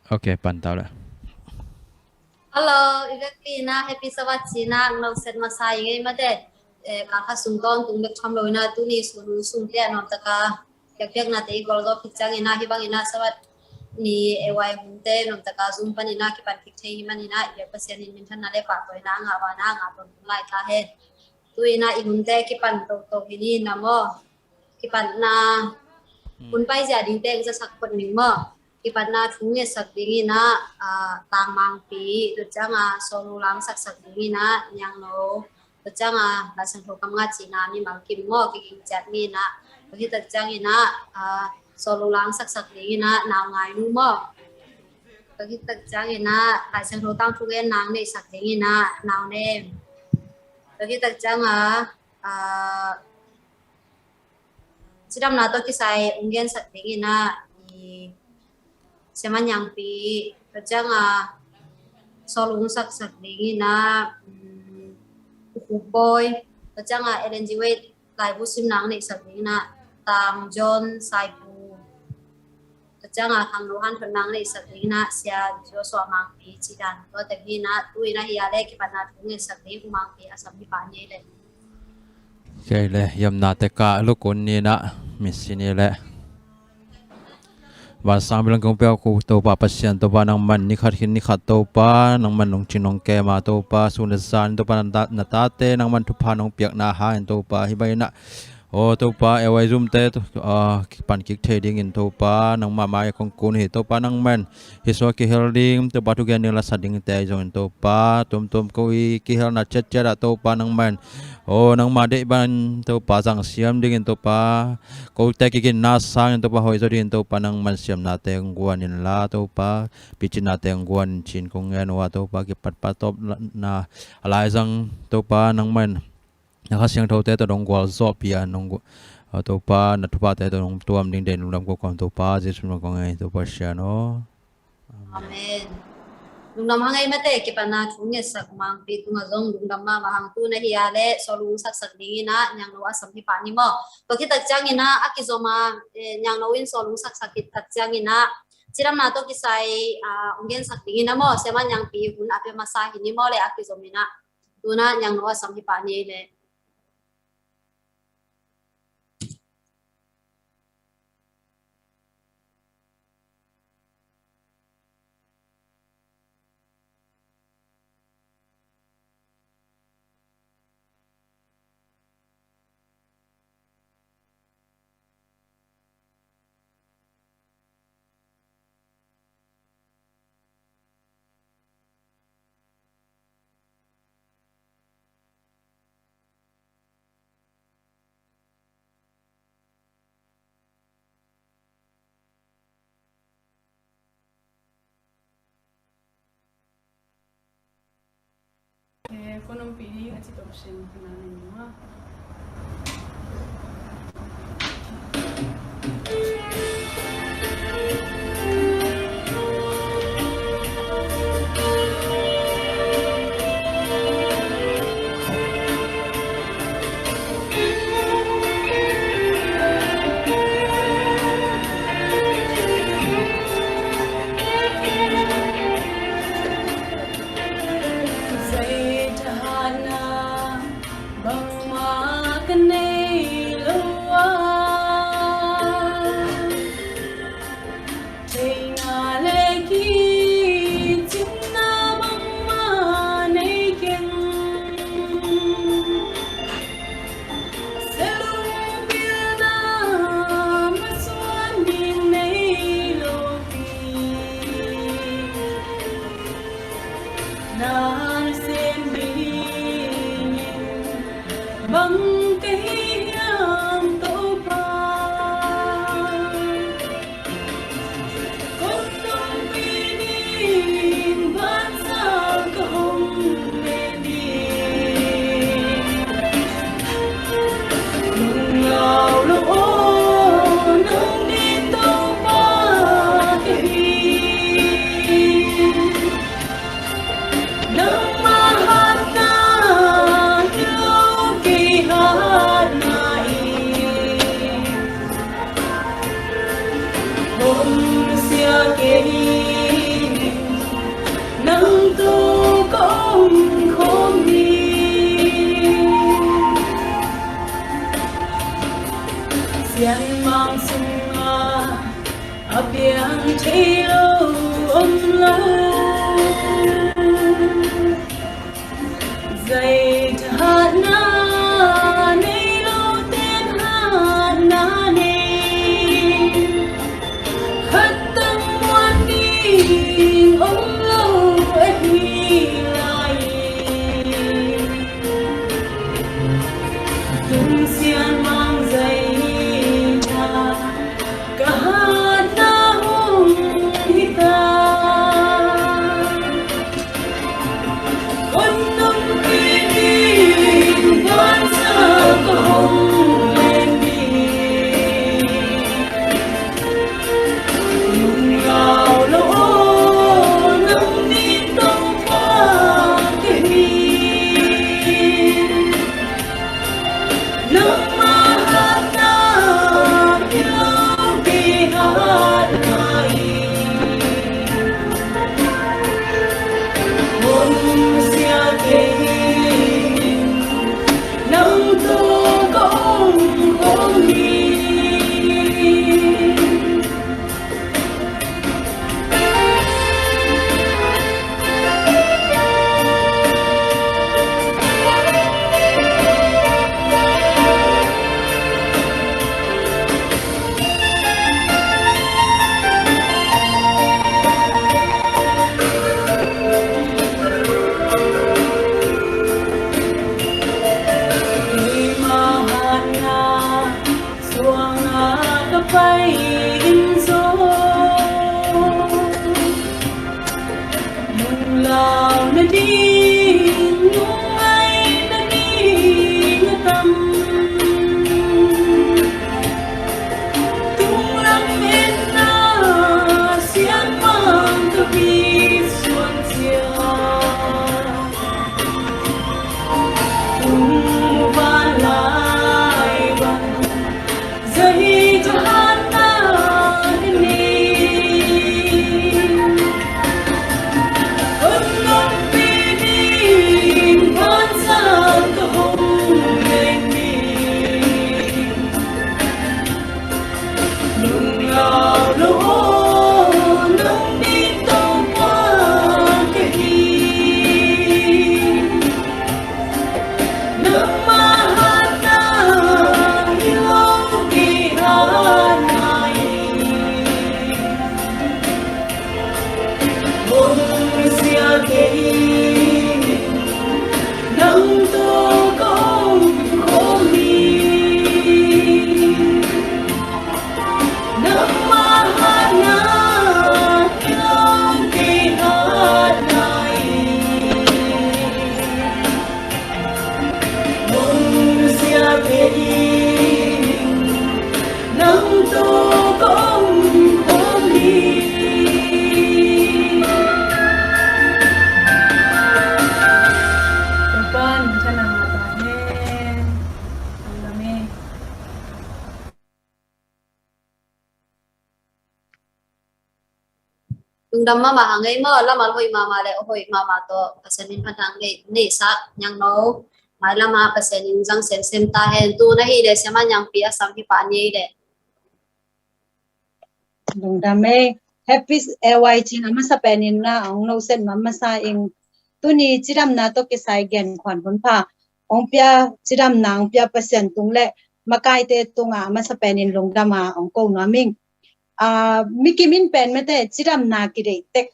Ok, pantau lah. Hello, Ivekina, happy Sawachina, no set Masai, Made, Kaka Sunton, Tumbek Chamlona, Tuni, Suntia, Notaka, Yapiak Nate, Golgo, Pichangina, Hibangina, Sawat, Ni, Ewa Hunte, Notaka, Zumpanina, Kipan Himanina, Yapasian in Mintanale, Pakoina, Havana, like a head. Tuina Ihunte, Kipan Tokini, Namo, Kipan na, Unpai Zading Tang, Sakpot Nimo. Ipadna thungye sakdingi na tangmang pi tuchanga solu lang sakdingi na nyang no tuchanga lasang thokam nga china mi mangkim mo ki chatni na bagi tuchangi na solu lang sakdingi na naw ngai nu mo bagi tuchangi na lasang thokam thugen nang ne sakdingi na naw ne bagi tuchanga sidam na to kisai ungen sakdingi na Seman yang pi kerjang solung sak dingi na boy kerjang LNG weight lai busim nang ni sak dingi na tang John Saipu kerjang kang Rohan penang ni sak dingi na sia Joshua mang pi cidan to tegi na tu ina hiale ki panat ngi sak dingi mang pi asam pi pani le Okay le, yam na teka lukun ni na misini le. Wasang bilang kong piao ko to pa pasyan to pa nang man ni khat to pa nang man nong chinong ke ma to pa sunasan to pa natate nang man tupa nong piak na ha to pa hibay na o to pa ewai zoom te to pan kik trading in to pa nang mama kong kun hi to pa nang man hiso ki holding to pa tu gen la sading te jong to pa tum ko i ki hel na chat to pa nang man o nang ma de ban to pa jang siam ding to pa ko te ki na sang to pa hoi zo din to pa nang man siam na te ngwan in la to pa pichin na te ngwan chin kong en wa to pa ki pat pa top na alai jang to pa nang man nakasiang tau te to dong gwal zo pia nong to pa na tu pa te to dong tuam ding den lam ko kon to pa jesu no kong ai to pa sha no amen lungdam hangai mate ki pana thungye sak mang pi tunga zong lungdam ma mahang tu na hiale solung sak dingi na nyang no asam pi pani mo to ki tak changi na akizoma nyang no win solung sak tak changi na chiram na to ki sai ungen sak dingi na mo sema nyang pi hun ape masahi ni mo le akizomina tuna nyang no asam pi pani le Con un pidi nga chito shen nanin mo. nâng tu công không đi xiên mang sung a biang thấy lâu lâu dây hát na nay lâu tên hát na nay khát tâm muôn đi ông lâu ấy lại tung xiên mang dây cha cả hát na hùng hita con nông kinh ban sa có hồng lên đi nung gạo lỗ nông đi đông qua cái đi nông ma hát na yêu đi hát lại hôn xia tình nâng tu công không đi bay in gió mừng lao nó đi nung ai nó đi nó tâm tung lăng bên na xiên mang cơ bi xuân chiều tung van lại bằng dây cho hát na đi con nông bi đi van sa cơ hồng lên đi nung gạo lỗ nông đi đông qua cái đi nông ma hát na yêu kỳ hát này hôn xia tình nâng tu công không đi nông ma hát na yêu kỳ hát này hôn xia tình nâng tu công không đi Tuhan sana matane ang dami tung đâm mà hàng ấy mơ là mà hồi mà to pasanin patang ấy nè sát nhang no mai là mà pasanin răng sem ta hen tu na hi de sama nhang pia sam hi pa ni de Dung dame happy ay chin ama sa penin na ang no sen mama sa ing tuni chiram na to ke sai gen khwan bun pha ong pia chiram nang pia pasen tung le makai te tunga ama sa penin long dama ong ko na ming mikimin pen mete chiram na ki de tek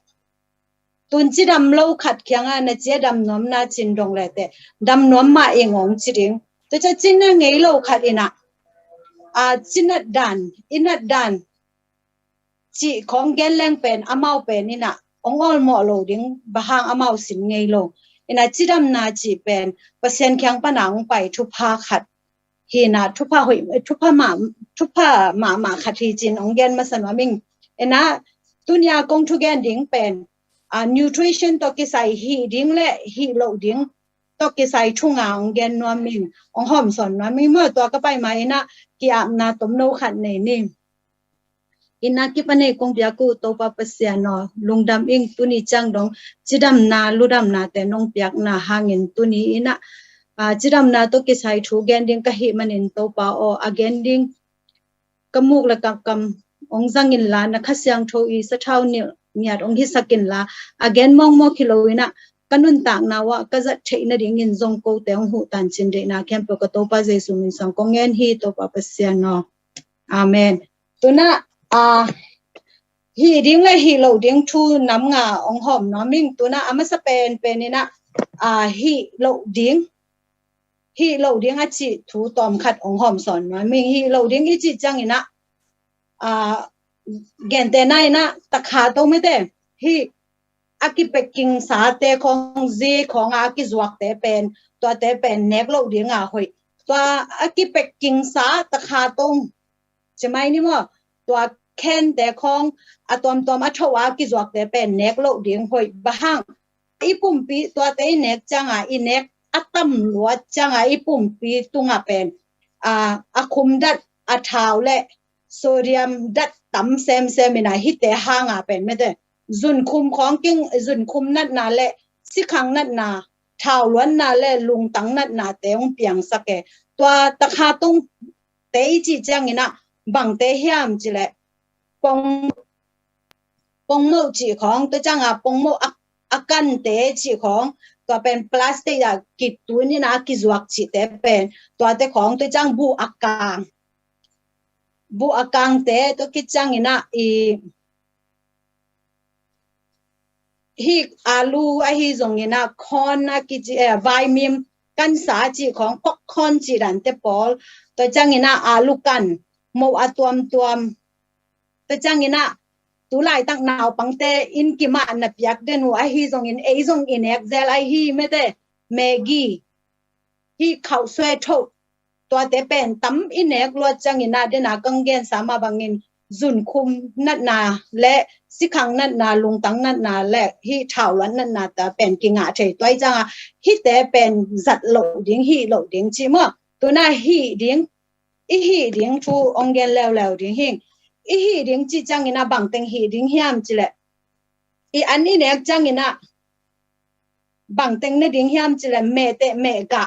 tun chiram lo khat khyanga na che dam nom na chin dong le te dam nom ma engong chiring to cha chin na ngei lo khat ina chinat dan chị con gen leng pen amau pen ina ongol mo lo ding bahang amau sin ngei lo ina chiram na chi pen pasen khyang panang pai thu pha khat hi na thu pha ma khat hi chin ong gen ma san wa ming ina tunya kong thu gen ding pen nutrition to ki sai hi ding le hi lo ding to ki sai thu nga ong gen no ming ong hom son no mi mo to ka pai mai na ki am na tom no khat nei ni inaki pane kong pia ku to pa pasya no lungdam ing tuni chang dong chidam na ludam na te nong piak na hangin tuni ina chidam na to ki sai thu gen ding ka hi manin to pa o again ding kamuk la kam ong zangin la na khasyang tho I sa thau ni niat ong hi sakin la again mong mo kiloina kanun tak na wa ka za theina ding in zong ko te ong hu tan chin de na kem po ka to pa jesu min sang ko ngen hi to pa pasya no amen tuna hi ding la hi lo ding thu nam nga ong hom no ming tuna ama sa pen penina hi lo ding a chi thu tom khat ong hom son ma ming hi lo ding I chi chang ina gen te nai na takha to me te hi aki packing sa te khong ji khong a ki zuak te pen to te pen nek lo ding a hoi to aki packing sa takha tong chimai ni mo to ken te khong atom tom a thowa ki zuak te pen nek lo ding hoi bahang ipum pi to te nek changa I nek atam luat changa ipum pi tunga pen akhum dat a thau le sodium dat tam sem ina hi te hanga pen me te zun khum khong king zun khum nat na le si khang nat na thau luan na le lung tang nat na te ong piang sake to takha tung te chi chang ina bang te hiam chi le pong mo chi khong to changa pong mo akan te chi khong to pen plastic ya kit tu ni na ki zuak chi te pen to te khong to chang bu akang te to ki chang ina hi alu a hi zong ina corn na ki vai mim kan sa chi khong popcorn chi ran te pol to chang ina alu kan mo atuam to chang ina tu lai tak naw pangte in ki ma na piak den wa hi zong in e zong in ek zel ai hi me te Maggi hi khau swe tho to te pen tam in ek lo chang ina de na kang gen sama bangin zun khum nat na le si khang nat na lung tang nat na le hi thau lan nat na ta pen ki nga thei toi chang hi te pen zat lo ding chi mo tu na hi ding thu ong gen lew ding hing I hi ding chi chang ina bang teng hi ding hiam chi le I an ni nek chang ina bang teng ne ding hiam chi le me te me ga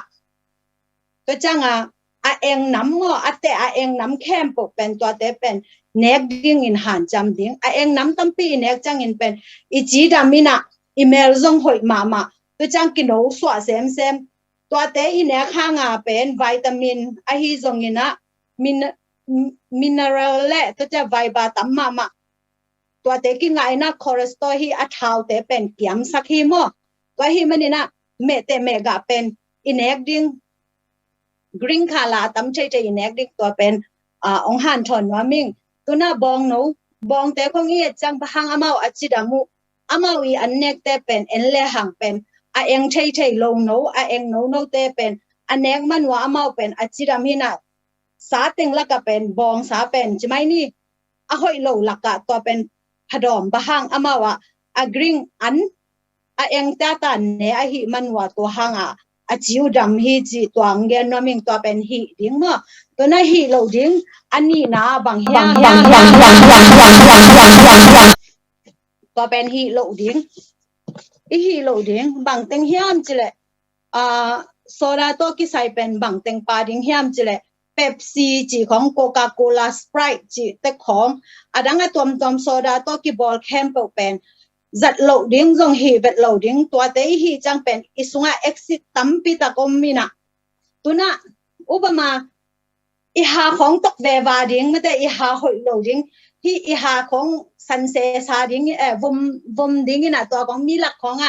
to chang a eng nam ngo ate a eng nam kem po pen to te pen nek ding in han cham ding a eng nam tam pi nek chang in pen I chi damina email zong hoi mama to chang ki no swa sem to te I nek hanga pen vitamin a hi zong ina mineral le to cha viba tamma to te ki ngai na cholesterol hi a thau te pen kiam sak hi mo to hi manina me te me ga pen inek ding green khala tam chei inek dik to pen ong han thon wa ming tuna bong te khong I chang ba hang amau achidamu amau I annek te pen en le hang pen a eng chei lo no a eng no te pen anek man wa amau pen achidam hina sa teng la ka pen bong sa pen chimai ni a hoi lo la ka to pen phadom bahang amawa a green an a eng ta ne a hi manwa to hanga a chiu dam hi chi twang gen no ming to pen hi ding mo to na hi lo ding ani na bang hiang to pen hi lo ding hi lo ding bang teng hiam chile soda to ki sai pen bang teng pa ding hiam chile Pepsi chi khong Coca-Cola Sprite chi te khong adanga tom soda to ki ball camp pen zat lo ding jong hi vet lo ding to te hi chang pen isunga exit tampi ta komina tuna ubama I ha khong tok ve wa ding mate I ha hoi lo ding hi I ha khong san se sa ding vom ding ina to kong mi lak khong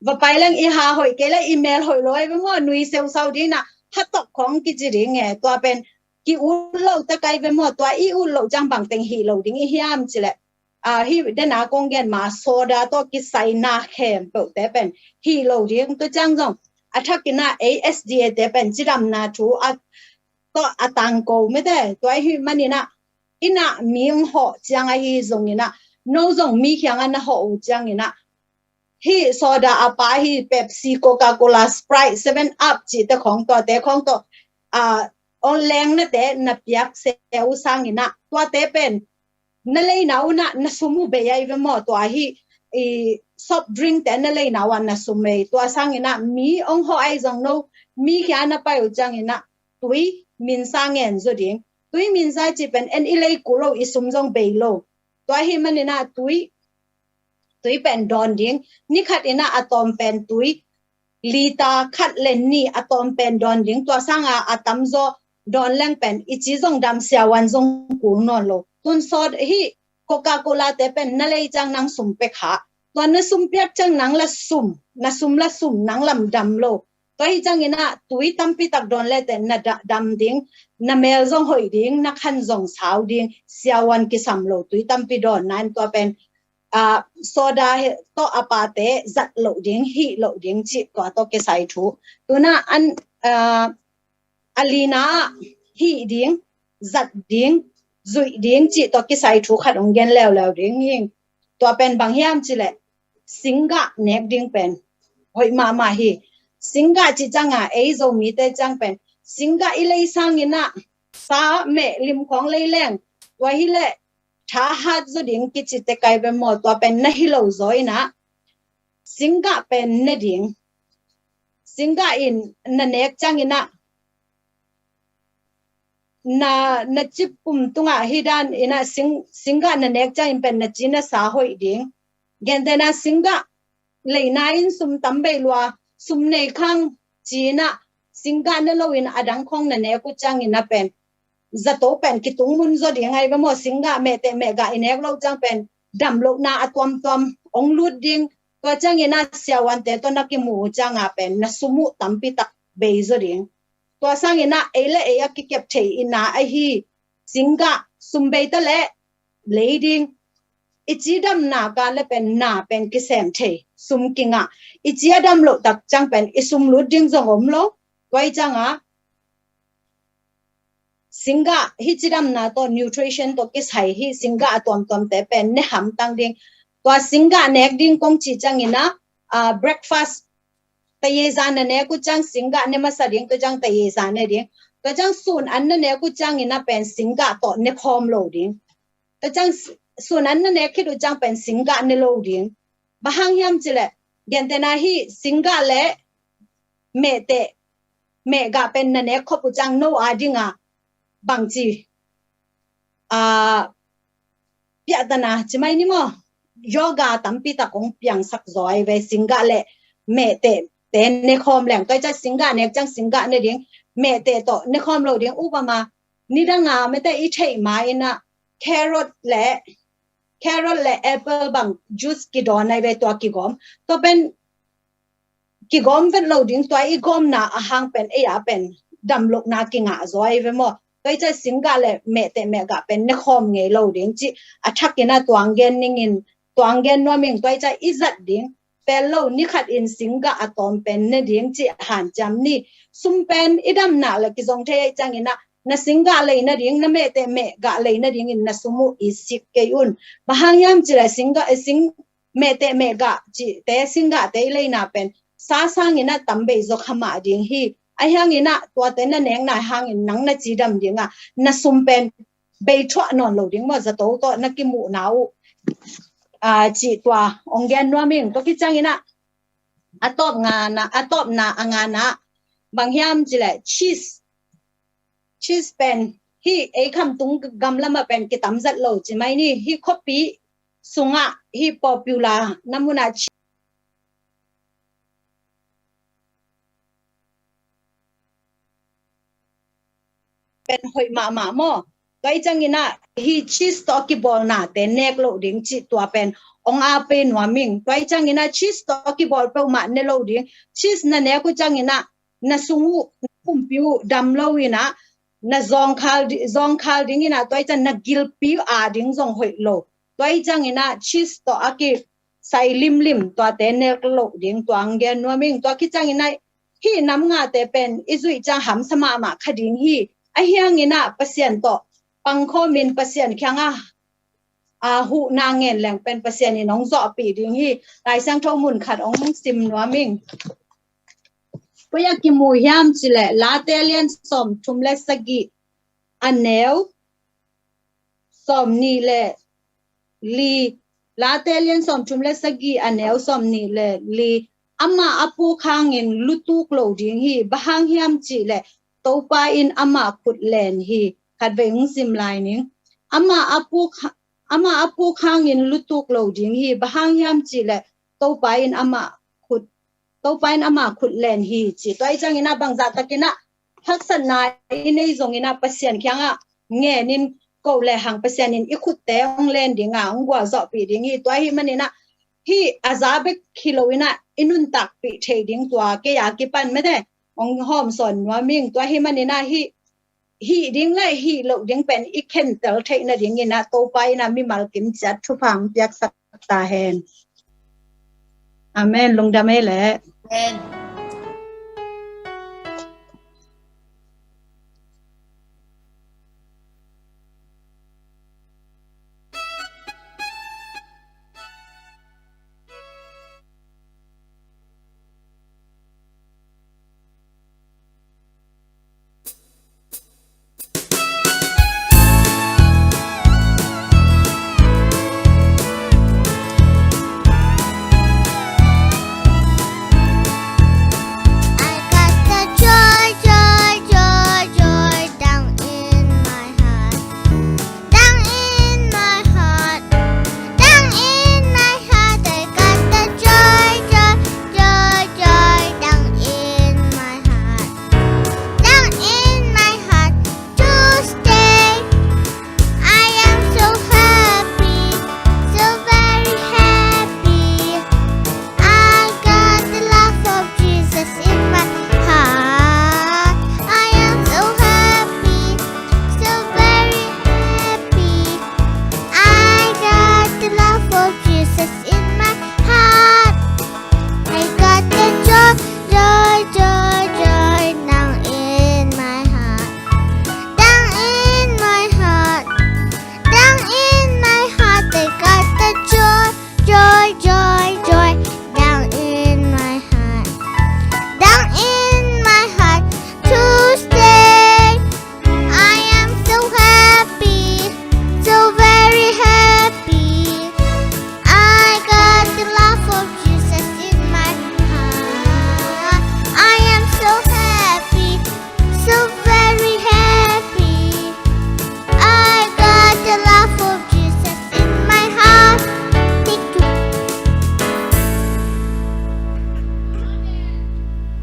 va pai lang I ha hoi ke la email hoi loi mo nui seu sau ding na ha tok khong ki ji ring to pen ki u lo ta kai ve mo to I u lo jang bang teng hi lo ding I hiam chile hi de na kong gen ma soda to ki sai na khem po te pen hi lo ding to chang jong athakina ASDA te pen chiram na thu to atang ko me te to hi manina ina ming ho chang hi zong ina no zong mi khyang na ho chang ina hi soda apa hi Pepsi Coca-Cola Sprite 7 Up chi te khong to on leng na te na piak se u sang ina to te pen นั่นเลยนะวันน่ะสมุเบียอีเวมอตัวฮีsoft drink แต่นั่นเลยนะวันน่ะสมุยตัวสังเงินะมีองค์หอยจังโนมีแค่นั้นไปอยู่จังเงินะตุยมินสังเงินจุดเองตุยมินสังจีเป็นเอ็นอิเลกุโลอิสมจงเบยโลตัวฮีมันเนี่ยนะตุยเป็นดอนดิ้งนี่ขัดเนี่ยนะอะตอมเป็นตุยลีตาขัดเลนนี่อะตอมเป็นดอนดิ้งตัวสังอะตัมโซดอนแรงเป็นอิจิจงดำเสียวันจงกูนอนโลตุนสอดฮีโคคาโคลาแต่เป็นนั่นเลยจังนังสุ่มไปขาตัวนั้นสุ่มเปียกจังนังละสุ่มนังลำดำโลตัวฮีจังเงินะตุยตั้มปีตักดอนเลยแต่นัดดำดิ้งนัเมลจงหอยดิ้งนักขันจงสาวดิ้งเสียวันกิสัมโลตุยตั้มปีดอนนั้นตัวเป็นโซดาตัวอปาเตจัดโลดิ้งฮีโลดิ้งจิตัวตัวเกสายถูตัวน่ะอันอลีนาฮีดิ้งจัดดิ้งจุยดิ้งจิตัวเกสายถูขัดองเงินแล้วดิ้งยิงตัวเป็นบางยามจิแหละสิงกะเนกดิ้งเป็นหอยมาฮีสิงกะจิจังอ่ะไอโซมีแต่จังเป็นสิงกะอิเลยสังเงินะสาเมลิมของเลยแรงตัวฮีเล่ถ้าหัดจุดดิ้งกิจเตกายเป็นหมดตัวเป็นนหิโลซอยนะสิงกะเป็นนดิ้งสิงกะอินนเนกจังเงินะนาจิปุ่มตุงอ่ะฮิดานอินะสิงกะนเนกจังอินเป็นนจินะสาหอยดิ้งเกันแต่นะสิงกะเลยนาอินสุมตั้มเบลัวสุมในข้างจีนะสิงกะนโลอินอดังของนเนกุจังอินะเป็นจะโตเป็นกิตุงมุนจดยังไงบ้างหมดสิงกะเมเตเมกะอินเอกเราจังเป็นดำโลนาอตวมองลุดดิ้งตัวจังอินะเสียวันแต่ตัวนักมูจังอ่ะเป็นนสุมุตั้มปีตักเบยจดิ้งตัวสังอินะเอเลเอยกิเก็บเทอินะไอฮีสิงกะสุมเบยตะเละเลดิ้งอิจิดำนาการและเป็นนาเป็นกิเซมเทสุมกิงอ่ะอิจิดำโลตักจังเป็นอิสุมลุดดิ้งจงอมโลไว้จังอ่ะสิงกะฮิจิดำนาตัวนิวทริชั่นตัวกิสไฮฮิสิงกะตอมแต่เป็นเนหำตังดิ้งตัวสิงกะเนกดิ้งกงจีจังอินะbreakfastแต่เยซานเนี่ยกูจังสิงกะเนี่ยมาสดิ้งตัวจังแต่เยซานเนี่ยดิ้งตัวจังส่วนอันนั้นเนี่ยกูจังอินะเป็นสิงกะตัวเนี่ยพร้อมโลดิ้งตัวจังส่วนอันนั้นเนี่ยคิดดูจังเป็นสิงกะเนี่ยโลดิ้งบางยามจิเลเกันแต่นาฮิสิงกะเละเมเตเมกะเป็นนั่นเนี่ยขบุจังโนอาดิ้งอ่ะบางจีเปียตนาจะไม่นี่มั้งโยกาตั้มปีตะกงเปียงสักจอยเวสิงกะเละเมเตในคอมแหลงตัวจะสิงกะเนี่ยจังสิงกะเนี่ยดิ้งเมเตโตในคอมเราดิ้งอุปมานี่ดังงาไม่แต่อีเทมาอินะแครอทและแอปเปิลบางจูสกิดอนในเวตัวกิกอมตัวเป็นกิกอมเป็นเราดิ้งตัวอีกอมนะอาหางเป็นเป็นดำลกนากิงอ่ะจอยเวมอตัวจะสิงกะเละเมเตเมกะเป็นในคอมไงเราดิ้งจีอัชักกินะตัวอังเกนนิ่งตัวอังเกนว่ามิงตัวจะอิจัดดิ้งเป็นเรานี่ขัดอินสิงกะอะตอมเป็นในดิ้งจีหันจำนี่ซุมเป็นอีดำนาละกิจงเทยจังอินะna singa le na ding na me te me ga le na ding in na sumu isik ke un bahangyam chira singa sing me te me ga chi te singa te le na pen sa sang ina tambe zo khama ding hi ai hang ina to te na neng na hang in nang na chi dam ding na sum pen be thwa non lo ding ma za to na ki mu nau chi twa onggen no ming to ki chang ina atop na anga na bangyam chile cheese pen hi ei kham tung gam lama pen ki tam zat lo chi mai ni hi copy sunga hi popular namuna pen hoi ma mo kai changina hi cheese to ki bol na te nek lo ding chi tua pen ong a pe no ming kai changina cheese to ki bol pe ma ne lo ding cheese na ne ku changina na sungu pumpiu dam lo ina na zong khal ding ina toy chan na gil pi a ding zong hoi lo toy chang ina cheese to aki sai lim to te ne lo ding to anggen no ming to ki chang ina hi nam nga te pen izui cha ham sama ma khading hi a hiang ina pasien to pangkho min pasien khyanga a hu na ngen leng pen pasien ni nong zo pi ding hi lai sang tho mun khat ong sim no ming Paya ki mu hiam chile la telian som thumle sagi aneu som ni le li la telian som chum le sagi anel som ni le li ama apu khangin lutuk lo ding hi bahang hiam chi le topa in ama khut len hi khat ve ng sim lai ning ama apu khangin lutuk lo ding hi bahang hiam chi le topa in ama khut len hi chi toi chang ina bangza takina haksan na inei zong ina pasien kyanga nge nin ko le hang pasien in ikhut te ong len dinga ngwa zo pi ding hi toi hi manina hi azabe khiloina inun tak pi thading tua ke ya ki pan me de ong hom son wa ming toi hi manina hi ding lai hi lo ding pen ikhen tel theina ding ina to pai na mi mal kim chat thu phang pyak sak ta hen amen long da me le Amen. I got the joy, joy, joy, joy down in my heart. Down in my heart. Down in my heart. I got the joy, joy, joy, joy down in my heart. Down in my heart to stay. I am so happy, so very happy. I got the love of Jesus in my heart. I am so happy, so very happy. I got the love of Jesus in my heart. I got the joy, joy, joy, joy down in my heart. Down in my heart. Down in my heart, I got the joy, joy, joy, joy. Down in my heart, down in my heart to stay. I am so happy, so very happy. I got the love of Jesus in my heart. I am so happy, so very happy. I got the love of Jesus in my heart. Thank you.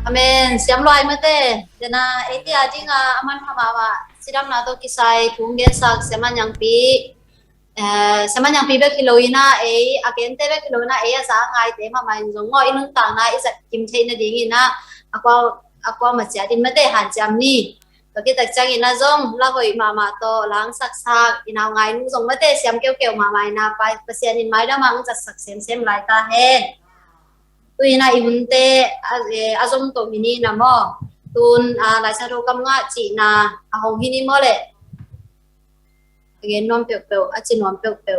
Amen. Siam loi mate dena eti ajinga aman hamawa sidam na to kisai thungen sak seman yang pi seman yang pi be kiloina e agente be kiloina e asa ngai te ma mai zong ngo inun ta na isat kim theina dingina akwa ma cha din mate han jam ni to ki tak chang ina zong la hoi mama to lang sak sak ina ngai nu zong mate siam keu keu ma mai na pai pasien in mai da mang sak sak sem lai ta he tui na imunte azom to mini na mo tun lai sa ro kam nga chi na ahong hini mo le again nom pe pe achi nom pe pe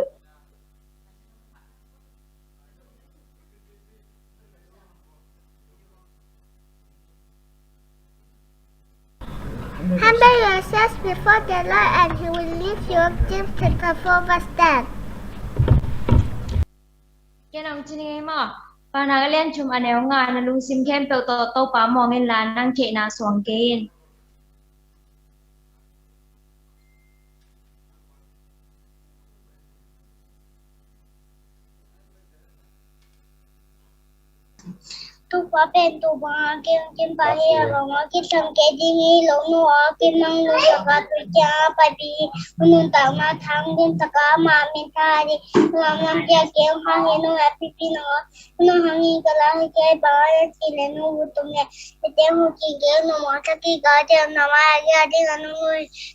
Humble yourselves before the Lord, and He will lift you up to perform a stand. Cái nông chi ngay mà và nó lên chùm anh éo ngà nó lung sim kem bèo tàu tàu bá mò ngay là năng chạy na xuống kênh. Tu quá bền tu bằng kim bà hia bằng kim thằng kế đi nghi lỗ nua kim mang lu saka tu cha bà đi nun tao ma thang kim saka ma min tha đi nam kia kêu hang hi nu happy pi no nu hang hi kala hi ke ba chi le nu tu ne te hu ki ge nu ma tha ki ga de na ma ya de nu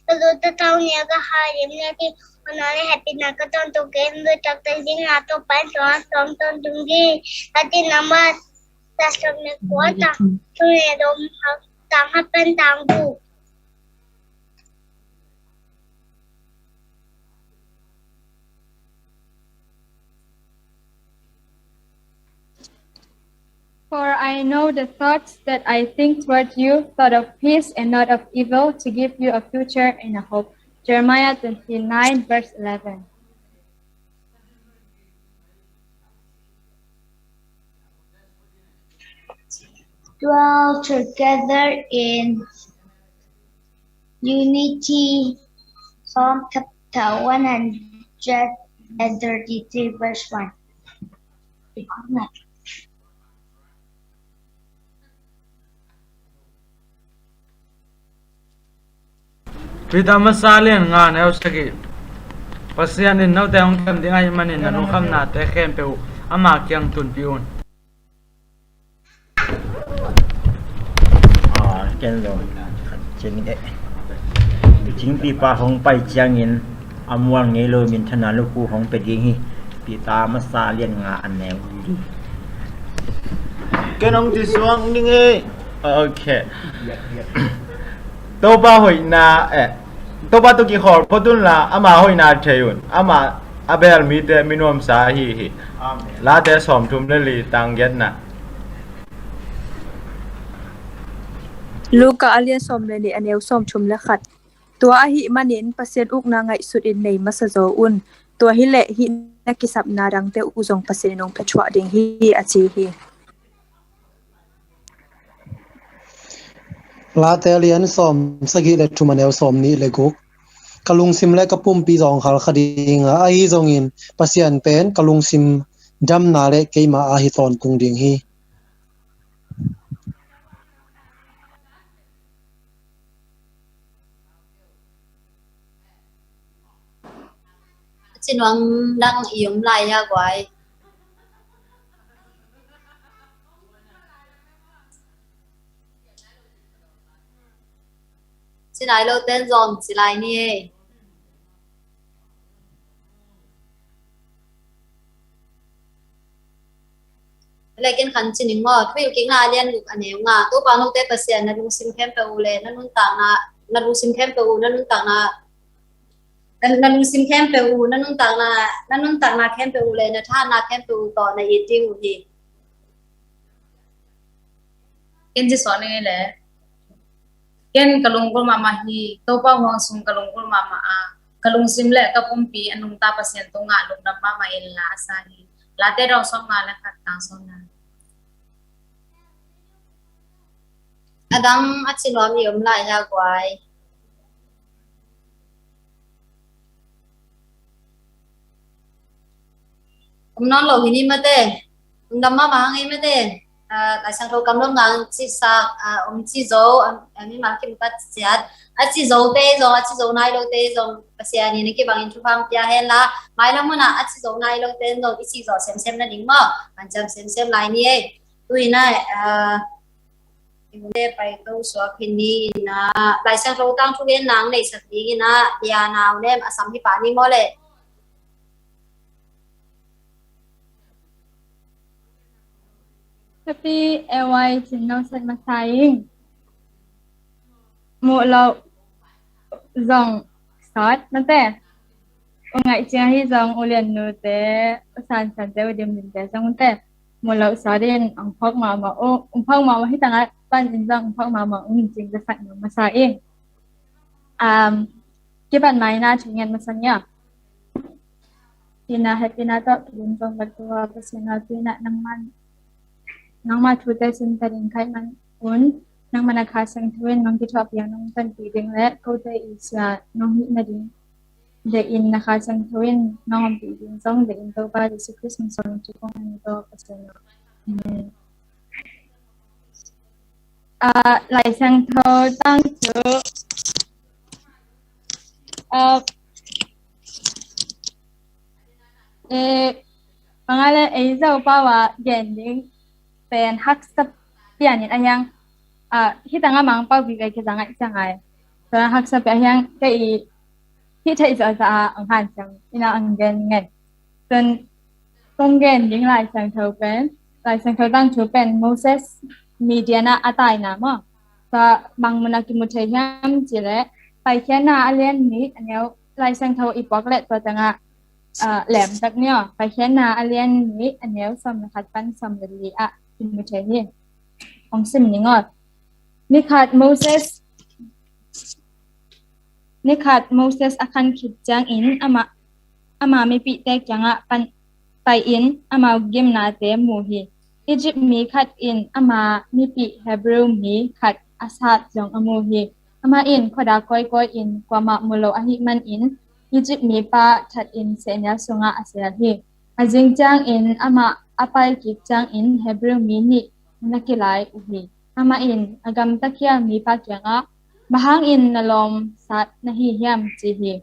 tu tu tao ne ga ha rim ne ki Onale happy na ka ton tu ke ndu tak ta ding na to pa ton dung gi ati nama Tasam na kuota, tunedom tang happen tang bu. For I know the thoughts that I think toward you, thought of peace and not of evil, to give you a future and a hope. Jeremiah 29, verse 11. dwell together in unity. Psalm chapter 133 verse 1. Pita masalian nga na usagi. Pasian din naw tayong kam di ay manin na nukam na te kempe ama kyang tun piun. Ken lo chen ge chính pi pa hong pai chiang in amwang nge lo min thana lu ku hong pe ding hi pi ta ma sa lien nga an ne di cái nông thì xuống đi nghe ok tôi ba hồi na tôi ba tôi kỳ khó có tuần là ama hồi na chơi yun ama abel mi te minom sa hi lá te som tum le li tang yết na Luka alian som le ni aneu som chum le khat tua hi manin pasien uk na ngai sut in nei masazo un tua hi le hi na kisap na rang te uzong pasien nong pachwa ding hi achi hi la te alian som sagi le thumaneu som ni le guk kalung sim le kapum pi jong khal khading a hi jong in pasien pen kalung sim dam na le keima a hi ton kung ding hi Xin hoàng đang yếm lại nha quái. Xin lại lâu tên dòng chỉ lại nè. Lại kiến khẩn xin những ngọt, ví dụ kiến là liên lục anh em ngà, tôi bảo nông tế bác sĩ là nung sim khem pe u le, nung tang na nung sim khem pe u, nung tang na nung sim khem pe u, nung tang na khem pe u le, na tha na khem pe u to na eating u hi. Ken ji sone le ken kalungkul mama hi to pa hong sum kalungkul mama a kalung sim le ka pumpi anung ta pasien to nga lung na mama in la sa hi la te raw som nga la khat tang som na Adam at xin hoàng yếm lại nha quái. Non lo hini mate ndamma mahangi mate la sang tho kam lo ngang chi sa chi zo ami ma kim pat chiat a chi zo nai lo te zo pasia ni ki bang in thu phang pya hen la mai la muna a chi zo nai lo te no chi zo sem na ding mo an cham sem lai ni e tui na de pai to so phini na lai sang tho tang thu hen nang nei sak di na ya naw nem asam hi pa ni mo le Happy LY chính nông sân mà saying một lậu dòng sót nó té ngại chia hi dòng ô liền nụ té san té điểm điểm té xong té một lậu sót đến ông phong mà ông phong mà hi tang ban chính dòng phong mà chínhจะสั่งมาsaying cái bạn này na chính nhận mà sang nhá Tina happy na to yung dòng bật tua personal tina nang man nang ma thu te sin ta ding khai man un nang mana kha sang thuen nang ki thop ya nang tan pi ding le ko te isya nang hi na ding de in na kha sang thuen nang pi ding song de in to ba de christmas song chu kong ni to pasena lai sang tho tang chu pangalan ay zau pa wa gen ding pen hak sap pian in ayang hita nga mang pau bi kai ka nga changai so hak sap ayang kai hi thai za za ang han chang ina ang gen ngen ton tong gen ding lai sang thau pen lai sang thau tang chu pen Moses media na atai na mo sa bang mana ki mu thai ham chi le pai khen na alien ni aneu lai sang thau ipok le to changa lem tak nyo pai khen na alien ni aneu som na khat pan som le li a mu thai ni ong sim ni ngot ni khat Moses akan khit chang in ama mi pi tek changa pan pai in ama gem na te mu hi อียิปต์มีขัดอินอามามีปีเฮบรูมีขัดอาซาดจงอมูฮีอามาอินขดาก้อยอินกว่ามามุโลอหิมันอินอียิปต์มีปาทัดอินเซเนียสุงาอาเซียฮีอาจิงจางอินอามาอาไปกิจางอินเฮบรูมีนินักไลอุฮีอามาอินอากำตะเคียมีปาเกียงะบางอินนลมสัตนหิยามจีฮี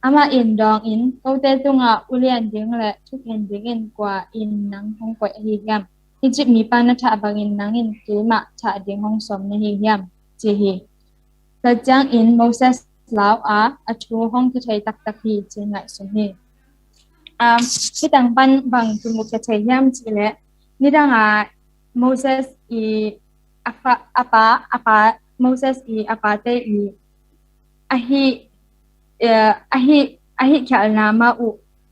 อามาอินดองอินโตเตตุงะอุเลียนดิงและทุกเห็นดิงอินกว่าอินนังฮงกว่าหิยามอียิปต์มีปานะทะบางอินนังอินกีมะทะดิงฮงสมนหิยามจีฮีแต่จางอินโมเสสลาวอาชูฮงที่ไทยตักตักฮีจีไงสมฮีที่ต่างปันบางจุมุกจะใช้ยามจีและนี่ดังโมเสสอีอาปาโมเสสอีอาปาเตอีอาฮิแคลนามาอุ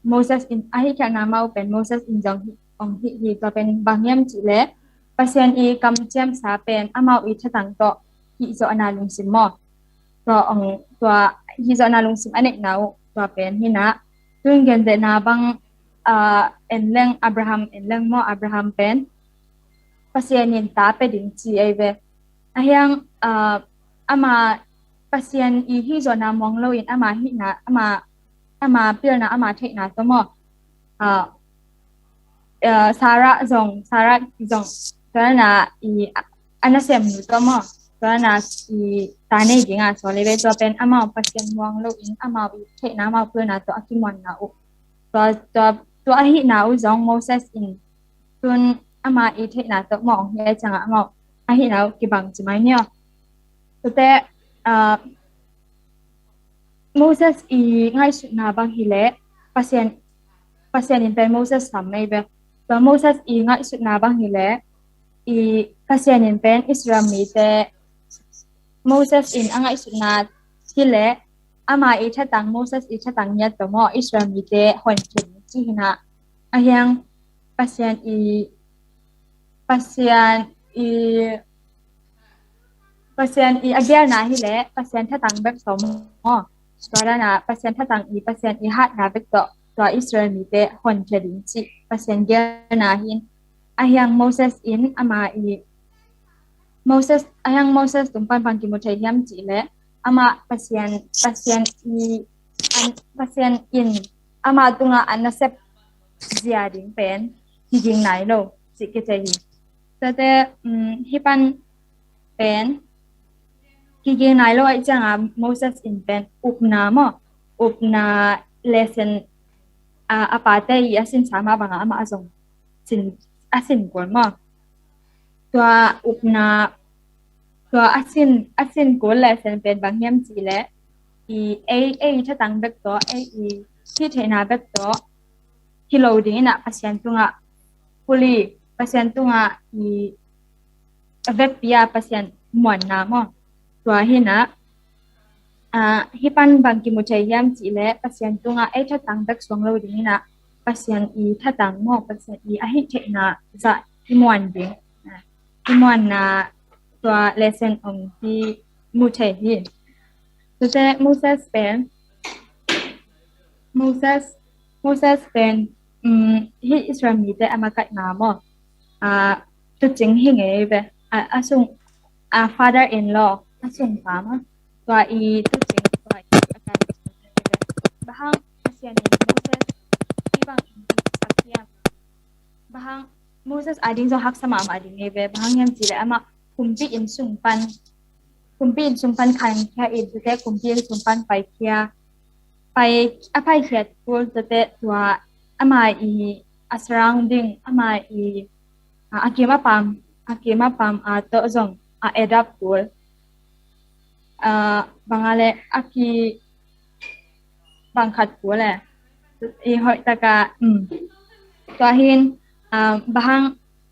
โมเสสอินอาฮิแคลนามาอุเป็นโมเสสอินจงองฮิตัวเป็นบางยามจีและปัสยันอีกำเจียมสาเป็นอามาอุทตังโตฮิโซอนาลุงซิมมอตัวฮิโซอนาลุงซิมอันเนกนาวตัวเป็นฮินะซึ่งเกินแต่นาบังเอ็นเรื่องอับราฮัมเอ็นเรื่องมออับราฮัมเป็นปัสยันยินตาเป็นดิ่งจีไอเวอายังอามาปัสยันอีฮิโซนามองโลอินอามาฮินะอามาเปลี่ยนนะอามาเทนะตัวมอสาระจงตัวน่ะอีอันนั้นเสียมอยู่ตัวมอตัวน่ะอีตาเนจิงสอนเลยตัวเป็นอามาปัสยันมองโลอินอามาเทนะมาเปลี่ยนนะตัวอากิมอนนะอุตัวอาฮินะอุจงโมเสสอินตัวอามาอีเทนะตัวมองเฮียจังอามาอาฮินะอุกิบังจิไหมเนี่ยตัวแต่โมเสสอีง่ายสุดนะบางทีเละปัสยันอินเป็นโมเสสทำไม่เบตัวโมเสสอีง่ายสุดนะบางทีเละอีปัสยันอินเป็นอิสราเอลมีแต่โมเสสอินง่ายสุดนะที่เละอามาอีชัดตังโมเสสอีชัดตังเนี่ยตัวมออิสราเอลมีแต่คนเก่งที่นะอายังปัสยันอีอาเกียร์นะที่เละปัสยันชัดตังแบบสมมอตัวนั้นนะปัสยันทัดตังอีปัสยันอีฮัดนะเบกตัวอิสราเอลมีแต่คนเจริญจิปัสยันเกียร์นะหินอายังโมเสสอินอามาอีโมเสสอายังโมเสสตุงปันพังกิโมเทยามจิและอามาปัสยันอินอามาตุงอันนับเจียดิงเป็นจริงไหนโลจิกเจฮีแต่ฮิปันเป็นกิเกนายโลไอจังโมเสสอินเป็นอุปนามเลเซนอาปาเตยอาสินสามบางอามาอาจงสินอาสินกวนมอตัวอุปนาตัวอาสินกวนเลเซนเป็นบางยามจีและอีเอถ้าตั้งเบกตัวอีที่เทนาเบกตัวฮิโลดิ้งน่ะปัสยันตุงะคุลีปัสยันตุงะอีเวกปิยาปัสยันมวนนามอตัวหินะฮิปันบางกิมุชัยยามจีและปัสยันตุงะถ้าตั้งเบกสวงโลดิ้งน่ะปัสยันอีถ้าตั้งมอปัสยันอีอาฮิเทนะจะฮิมวนดิ้งฮิมวนนะตัวเลเซนองที่มุชัยฮิตัวแต่โมเสสเป็นฮิอิสราเอลมีแต่อามากัดนามตัวจริงหิงเอเบอาซุงfather in law อาซุงฟามาตัวอีตัวจริงตัวอีอาการบางอาเซียนโมเสสที่บางอินดีสักยามบางโมเสสอาดิ้งจะหักสมามอาดิ้งเอเบบางยามจีเลยอามาคุมปีอินสุงปันคันแค่อินตัวแต่คุมปีอินสุงปันไปเคียไปอภัยเขียดพูดตัวแต่ตัวอามาอีsurrounding อามาอีอาเกมาปามตัวจงเอดับพูดบางอะไรอากีบางขัดพูดเลยอีหอยตะกะตัวหินบาง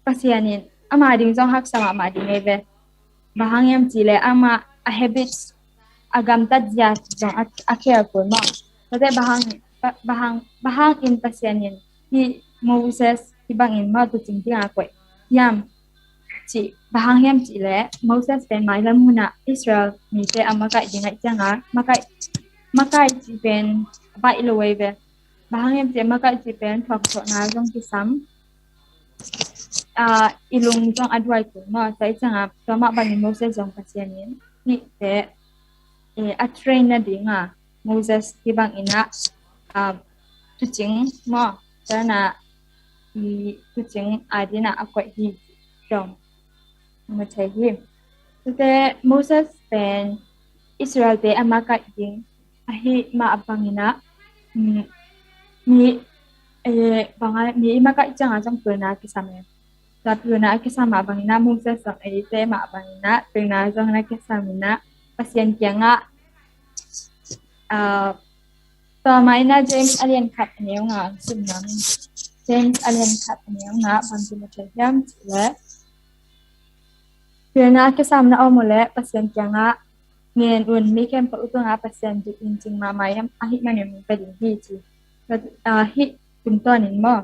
ปัสยานินอามาดิ้งจงหักสมามาดิ้งเอเบบางยามจีเลยอามาhabits อากำตัดยาจงอาเคียพูดมั้งแต่บางอินปัสยานินที่โมเสสที่บางอินมาตัวจริงที่อาควายามจีบางยามจีเลยโมเสสเป็นไม้ละมุนอิสราเอลมีแต่อามาไก่ยังไงจังมาไก่จีเป็นใบลอยเบบางยามจีมาไก่จีเป็นฝักสนาจงที่ซ้ำ ilung jong adwai tu mo sai changa tama bani Moses jong pasienin ni te a train na dinga Moses tibang ina tu ching mo sana i tu ching adina akwai hi jong mo chai hi te Moses pen Israel te amaka ding ahi ma abangina ni bangal ni maka changa jong puna kisame Sapuna kisama bangina Moses sang te ma bangina pina jong na kisamina pasien kiangaต่อมานะ James Allen ขัดเนี้ยงาซึ่งนั้น James Allen ขัดเนี้ยงาบางทีมันจะย้ำและเพื่อนก็ซ้ำนะเอาหมดแล้วเปอร์เซ็นต์ยังอ่ะเงินอุ่นมีแค่ประตูงาเปอร์เซ็นต์จริงๆมาไหมอาฮิมันยังเป็นอย่างที่จีก็ฮิถึงตัวนี้มั้ง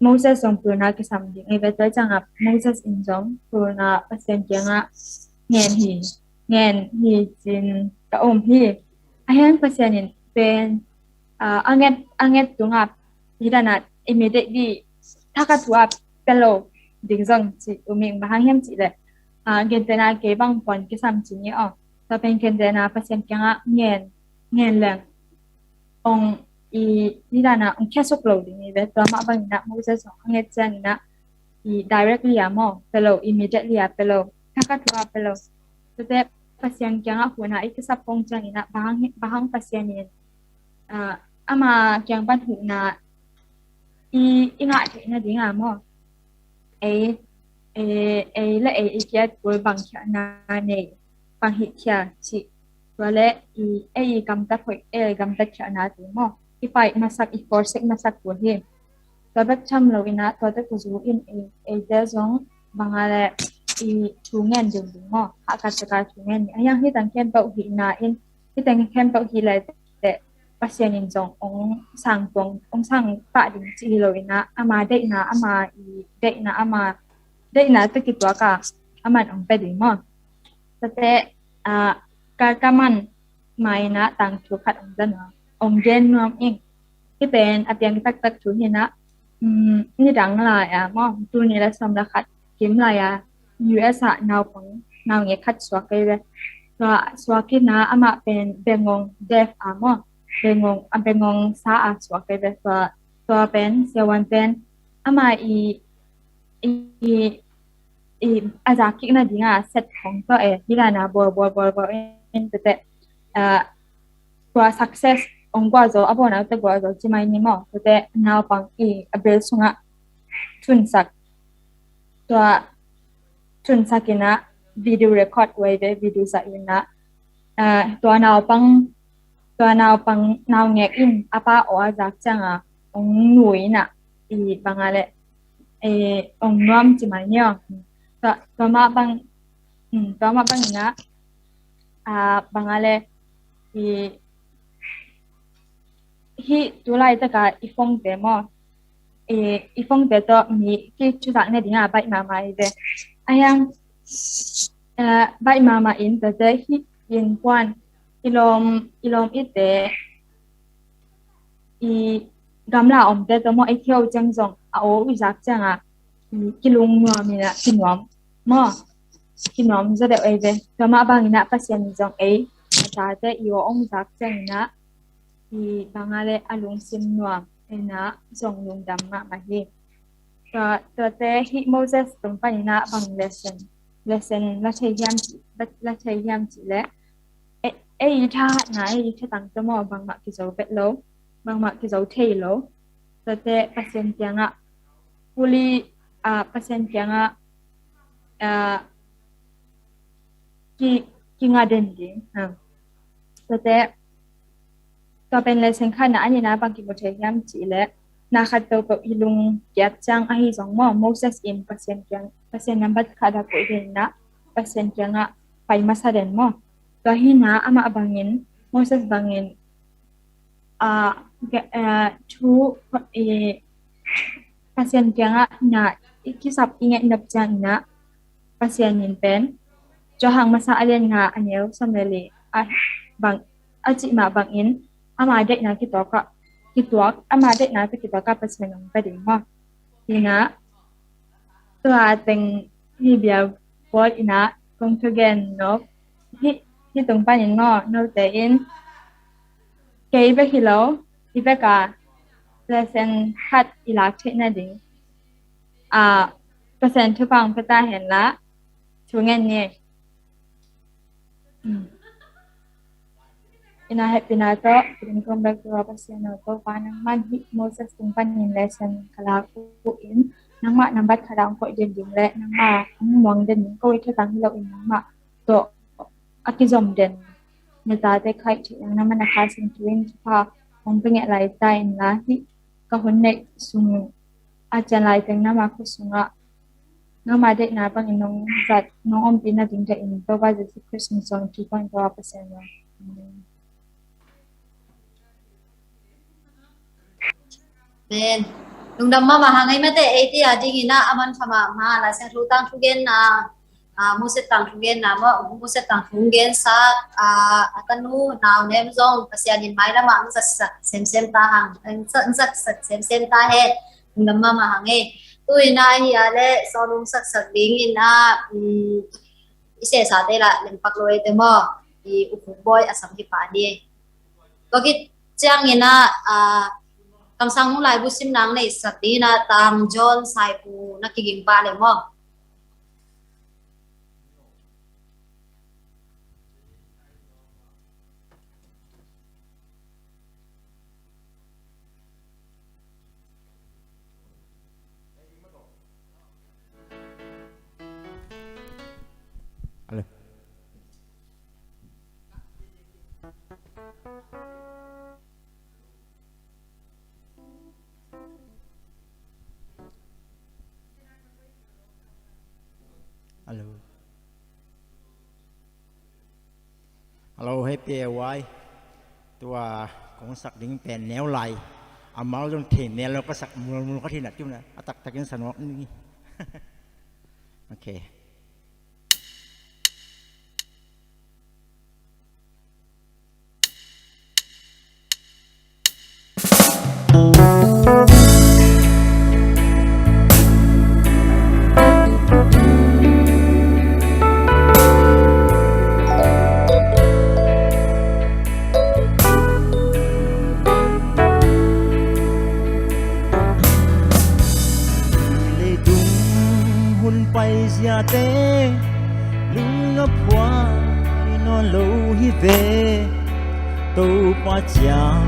Moses ส่งเพื่อนก็ซ้ำจริงไอ้เวทีจังอ่ะ Moses อินจงเพื่อนเปอร์เซ็นต์ยังอ่ะเงินฮีจินกะอมฮีayan pasyanin pen anget tungap hidana immediately thakatwa pelo dingzong chi uming bahang chi le gentena ke bang pon ke sam chi ni ta pen gentena pasyan kyanga ngen lang ong i hidana ong khesok lo ding ni be to ma bang na Moses anget chang na i directly amo pelo immediately pelo thakatwa pelo te pasyan kyang huna ikisapong chang ina bahang pasyanin ama kyang ban huna inga na dinga mo la ikiat boy bang kya na ne bang hi kya chi wale gamta phoi gamta kya na ti mo ipai masak I forsek masak ko hi tabat cham lo ina to ta ku zu in de zong bangale I tungen ding mo akataka tungen ayang hitang ken pau hi na in hitang ken pau hi lai te pasyanin jong ong sang pa ding chi lo ina ama de na ama de na te ki to ka aman ong pe ding mo te ka man mai na tang chu khat ong dan ong gen nom ing ki pen apyang tak chu hi na ni dang la mo tu ni la som la khat kim la ya US now pang now nge khat swake le swake na ama pen bengong def amo bengong sa swake le to pen sewan pen ama I azaki na dinga set khong to hilana bo en te kwa success ongwa zo abona te gwa zo chimai ni mo te now pang abel sunga chunsak to chun sakina video record way de video sa inaตัวนาปังนาวเงกอินอาป้าอจากจังองหนุ่ยน่ะอีบางอะไรองน้อมจิมาเนี่ยตัวมาบังนะบางอะไรฮีตัวไรตะกาอีฟงเดมอีฟงเดตัวมีที่ชุดสักเนี่ยdingaไปมาไม่เดayang bai mama in the hit in kwan ilom ite I gamla om te to mo ai thiau chang jong a o uzak changa kilung no mina kinom za de ai ve to ma bang ina pasyan jong ai ta te yo ong zak chang na I bangale alung sim no ena jong lung dam ma hi to te hi Moses tung pa ina bang lesson la chai yam chi le tha na tha tang to mo bang ma ki zo bet lo bang ma ki zo thei lo to te pasien kyanga puli pasien kyanga ki nga den ding to te to pen lesson khana ani na bang ki mo thei yam chi le na khat to ko ilung kyat chang ahi jong mo Moses in pasien number khada ko din na pasien kyanga pai masaren mo to hina ama abangin Moses bangin thu pasien kyanga na ikisap inget nap chang na pasien nin pen jo hang masa alen nga anel samlele bang achi ma bangin ama de na ki to ka kitwak ama de na ki to ka pasien ng pading mo hina ตัวเต็งที่เบียร์วอดอินะคงทุเกนเนาะที่ตรงปันยังงอเนาะแต่อินเกย์ไปฮิโลอีเบกาเลเซนฮัดอิลักเทนดิงเปอร์เซ็นต์ทุกฟังก็ตาเห็นละช่วงนี้ina pinato pinkom back to pasien to panang man hi Moses tumpan nin lesson kala ku in nang ma nambat khadang ko din ding le nang ma mong den ko i tang lo in nang ma to akizom den ne ta te khai chi nang man kha sin twin pa ong ping lai tai in la hi ka hon ne sung a chan lai teng na ma khu sunga nga ma de na pang inong zat nong om pin na ding ja in to ba the Christmas song 2.2%เป็นลุงดำมาหาไงไม่แต่ไอ้ที่อาจจะกินนะอามันทำมาละเส้นรูตังทุเกนนะมุสตังทุเกนนะว่ามุสตังทุเกนสักกันนู้นาวเนี่ยมันจงภาษาดินไม้ละมันสักเซมตาหังสักเซมตาเฮ็ดลุงดำมาหาไงตัวน่าเฮียเลยสอนลุงสักดิ้งอินะอิเสสาเตละเล่นปักลอยเต็มบ่อีอุปบอยอาสัมพิปาดีก็คิดจ้างอินะคำสั่งมุ่งหลายบุษนางในสัตย์นะตามจอนไซปูนักกิงปาเลยมั้งฮัลโหลให้เปียไว้ตัวของสักดิ้งเป็นแนวไหลเอาเมาจนเทนแนวแล้วก็สักมือเขาที่หนักจุ่มนะตักกินสนอกนี่โอเคเตลุงนับว่านอนโลหิเวตูปะจาม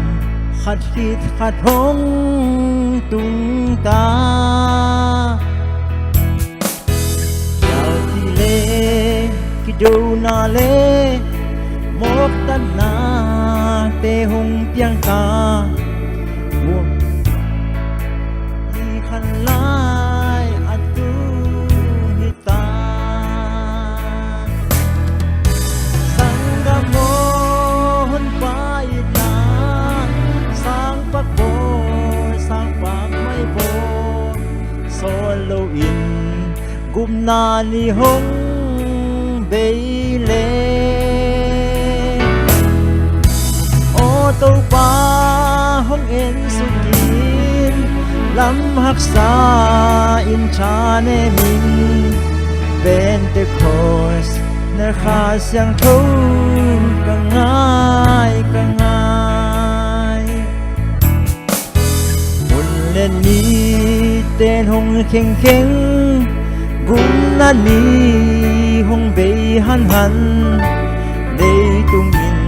ขัดคิดขัดหงตุงตาเจ้าที่เลกิโดนาเลมกตันนาเตหงเปียงตาวัวที่ขันลายอัตุโมหนฟ้าอิดนาสร้างปักโบสร้างปากไม่โบโซโลอินกุมนานิหงเบเลโอตูปาหงเอ็นสุกินลำหักษาอินชาเนมินเป็นเตโคสเนื้อขาเสียงทุ่งก็ง่ายบุญเล่นนี้เต้นหงเข่งกุมนานีหงเบยหันได้ตุงอิน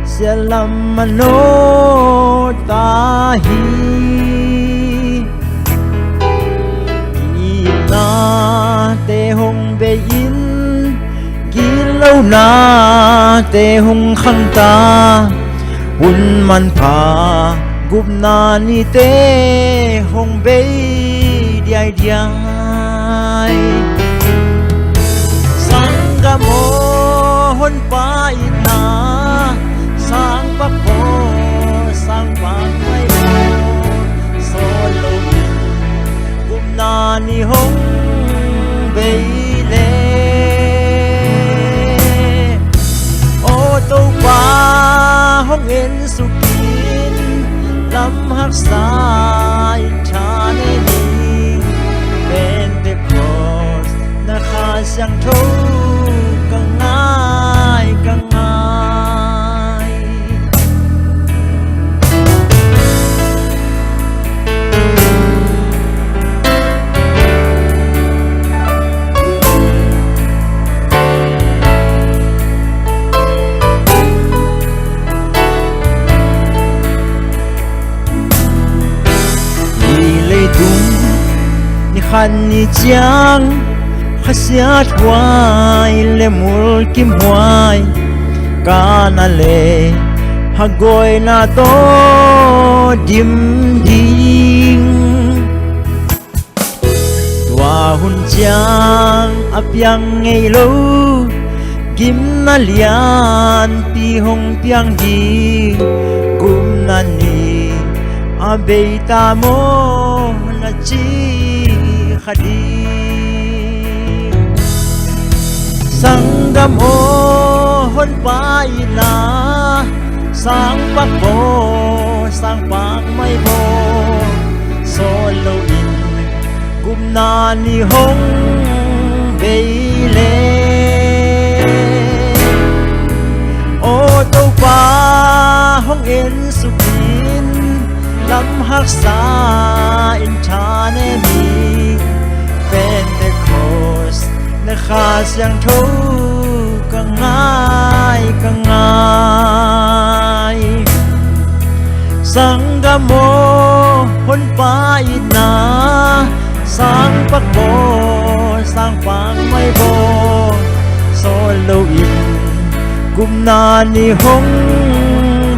เสียลำมโนตาฮีกีนาเต้หงเบยินกิโลนาเตหงขังตาหุ่นมันพากุบนานีเตหงเบยเดียสังกโมหนปาอินาสังปะโพสังปางไม่โบโซโลอินกุบนานีหงเบยเลตูปาห้องเอ็นสุกินลำหักสายชาเนนีเป็นเตโค ขันนิจังขเสียดวายเลมุลกิมหวายกานาเลฮักโกยนาโตดิมดิงตัวหุ่นจางอับยังไงลูกิมนาเลียนปีหงเปียงดีกุมนันนีอาเบยตาโมนาจีขดีสังกมโอหนปายนาสังปักโบสังปักไม่โบโซโลอินกุมนานิหงเบเลโอโตปาหงเอ็นสุขินลำหักษาอินชาเนมีเป็นเดโคสนะขาเสียงทูกังไงกังไงสังกโมหนปายนาสังปักโบสังปังไม่โบโซโลอินกุมนานิหง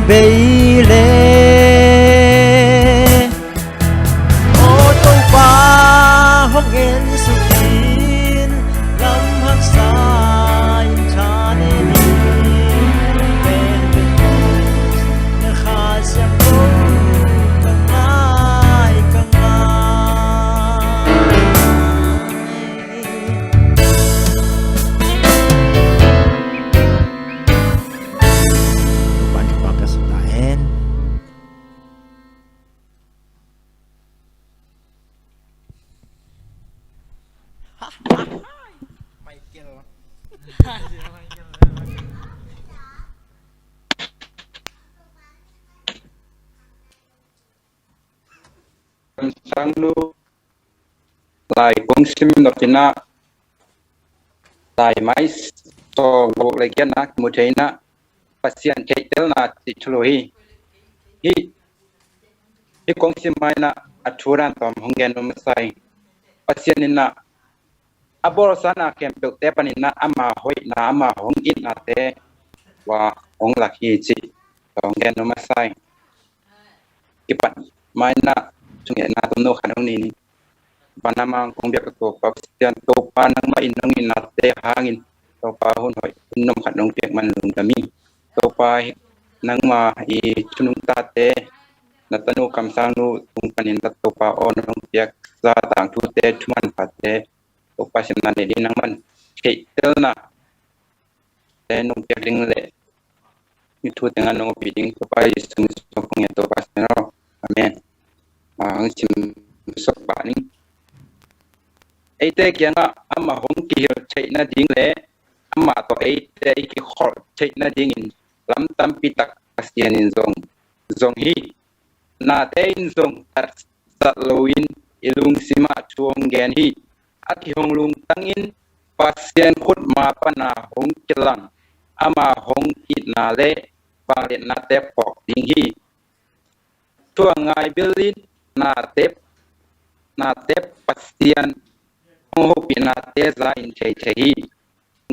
เบเลโอโตปาหงเอ็นสุขีนลำหักษาอินชาเนนีเป็นเป็นโคสนะขาเสียงโตกังไงกังไงTuhan dipakai selain Michael sang lu lai kong sim no tina lai mai so go lai kian na mu theina pasian theitel na ti thloi hi kong sim mai na athuran tom hongen no sai pasian na abor sana kem pe te panin na ama hoi na ama hong in na te wa hong la hi chi hongen no sai kipan mai na sungai na tum no khanong ni panamang kong biak to pasian to panang ma inong in na te hangin to pa hun hoi nom khanong piak man lung kami to pa nang ma I chunung ta te na tanu kam sang nu tung panin ta to pa on nong piak sa tang thu te thuman pa te to pa sim na ne di nang man kei tel na te nong piak ding le mi thu te ngan nong pi ding to pa sum so kong to pa no amen ang sim sok ba ni ai te kia nga ama hong ki chei na ding le ama to ai te ki khol chei na ding in lam tam pi tak asian in zong hi na te in zong tar sa loin ilung sima chuang gen hi at hong lung tangin pasien khut ma pana hong kilang ama hong it na le bang le na te pok ding hi chuang ngai bilin na te pasien hong ho pi na te za in chei hi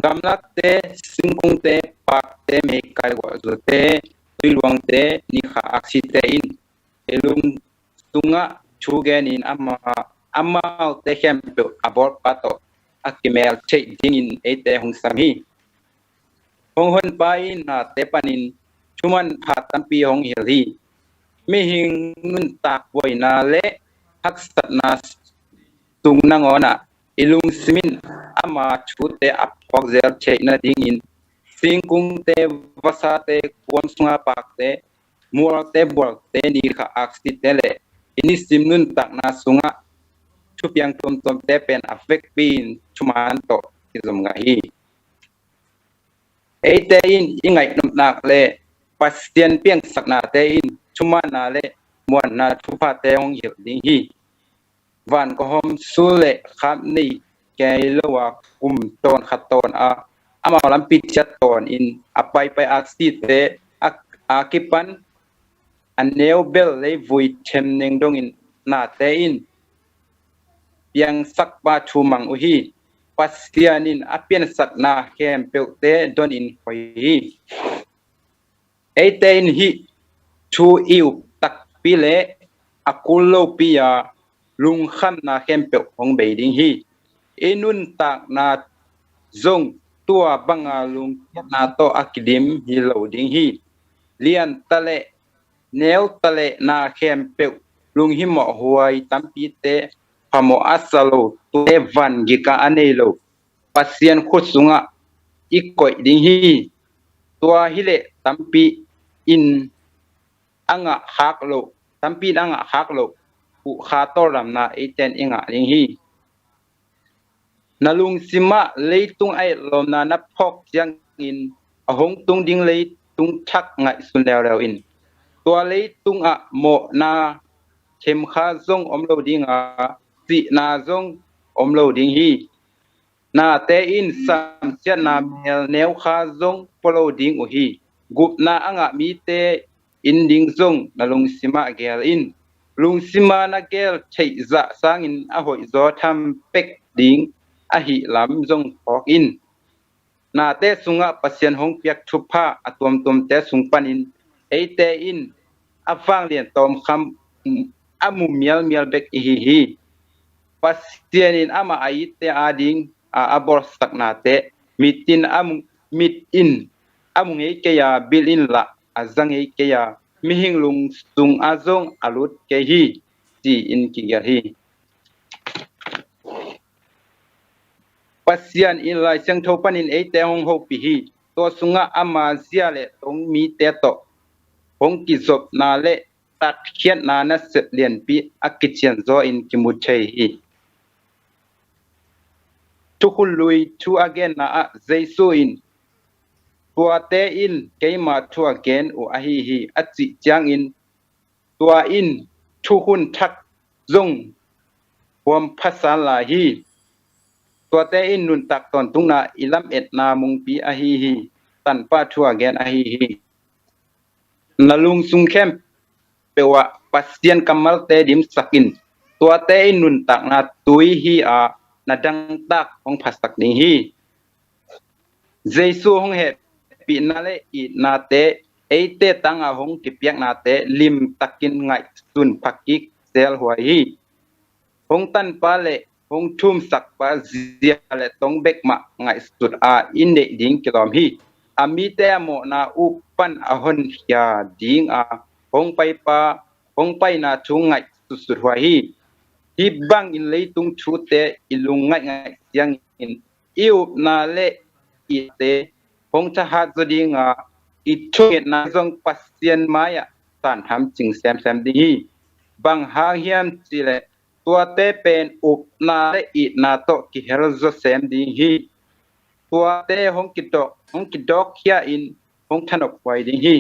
gamlak te singkung te pak te me kai wa zu te tuiluang te ni kha aksi te in elung tunga chugen in amma te hem pe abor pato akimel chei ding in ete hong sami hong hon pai na te panin chuman phat tampi hong hilhi mi hing nun tak boi na le haksat na tung na ngona ilung simin ama chute ap pokzel chei na ding in singkung te vasa te kuam sunga pak te mur te bor te ni kha aksi te le ini simnun tak na sunga chupiang tom te pen affect pin chuman to kizom ga hi ate in ingai nom nak le pasien piang sakna te in chuman na le muan na thupa te ong hil ding hi van ko hom sule kham ni ke lowa kum ton khaton ama lam pit chat ton in apai pai aksi te akipan aneu bel le vui chem ning dong in na te in เปียงสักบาชูมังอุฮีปัสเซียนินอเปียนสักนาแคมเปลเตดอนอินหอยเอเตนฮีชูอิวตักปิเลอกุลโลปิยาลุงขันนาแคมเปลของเบดิงฮีเอนุนตากนาจงตัวบังอาลุงนาโตอักดิมฮิโลดิงฮีเลียนตะเลแนวตะเลนาแคมเปลลุงหิมหวยตัมปีเตพโมอัสโลตัวเอวันกิกาอันเนโลปัสเซียนขุดสุงะอีกก่อยดิงฮีตัวฮิเลตัมปีอินอังะฮักโลตัมปีอังะฮักโลอุคาโตรัมนาเอเตนอิงะดิงฮีนาลุงซิมะเลยตุงไอลมนานับพอกยังอินอหงตุงดิงเลยตุงชักไงสุนแล้วอินตัวเลยตุงอะโมนาเข็มขาซงอมโลดิงอะสินาซงอมโลดิงฮีนาเตอินสัมเจนาเมลแนวขาซงปโลดิงอุฮีกุบนาอังะมีเตอินดิงซงนาลุงซิมะเกลอินลุงซิมานาเกลใช้จะสร้างอินอหอยจอทำเป็กดิงอหิลำจงพอกอินนาเตสุงะปัสเซียนหงเปียกชุบผ้าอตวมตวมเตสุงปันอินเอเตอินอฟังเลียนตอมคำอามุเมียลเบกอิฮิฮิปัสเซียนินอามาไอเตอาดิงอาบอร์สักนาเตมิตินอามุมิดอินอามุเอเกียบิลินละอาจังเอเกียมิหิงลุงสุงอาจงอาลุดเกฮีจีอินกิเกฮีปัสยันอินไลเซียงโทปันอินเอเตหงโฮปีฮีตัวสุงะอามาเซียเลตงมีเตโตหงกิศบนาเลตัดเขียนนานัสเลียนปีอักกิเชียนโซอินกิมุเชฮีทุกคนลุยทูอเกนนาเจซูอินตัวเตอินเกมาทูอเกนอุอาฮีฮีอัจจิจังอินตัวอินทุกคนทักจงความภาษาลาฮีตัวเตอินนุนตักตอนตุงนาอิลัมเอ็ดนามุงปีอาฮีฮีตันป้าทัวแกนอาฮีฮีนาลุงซุงเข้มเปว่าปัสเซียนกัมมัลเตดิมสักินตัวเตอินนุนตักนาตุยฮีอานาดังตักของภาษานี้ฮีเจซูฮงเฮปีนาเลอีนาเตเอเตตังอาฮงกิเปียกนาเตลิมตักินไงสุนพักกิกเซลหัวฮีฮงตันปาเลหงทุ่มสักปะเสียและต้องเบกมาไงสุดอินเดดิงกิลอมฮีมีแต่โมนาอุปันหนยาดิงหงไปปะหงไปนาทุงไงสุดหัวฮีบังอินเลยตุงชูเตอิลุงไงยังอินอิวนาเลอิเตหงจะหัดจดิงอิชุเกนาจงปัสเซียนมายะสันทำจิงแซมดีฮีบังหาเฮียมจิเลตัวเตเป็นอุปนาเลอินาโตกิเฮรโซเซมดิฮีตัวเตหงกิดอกเฮียอินหงทนกไว้ดิฮี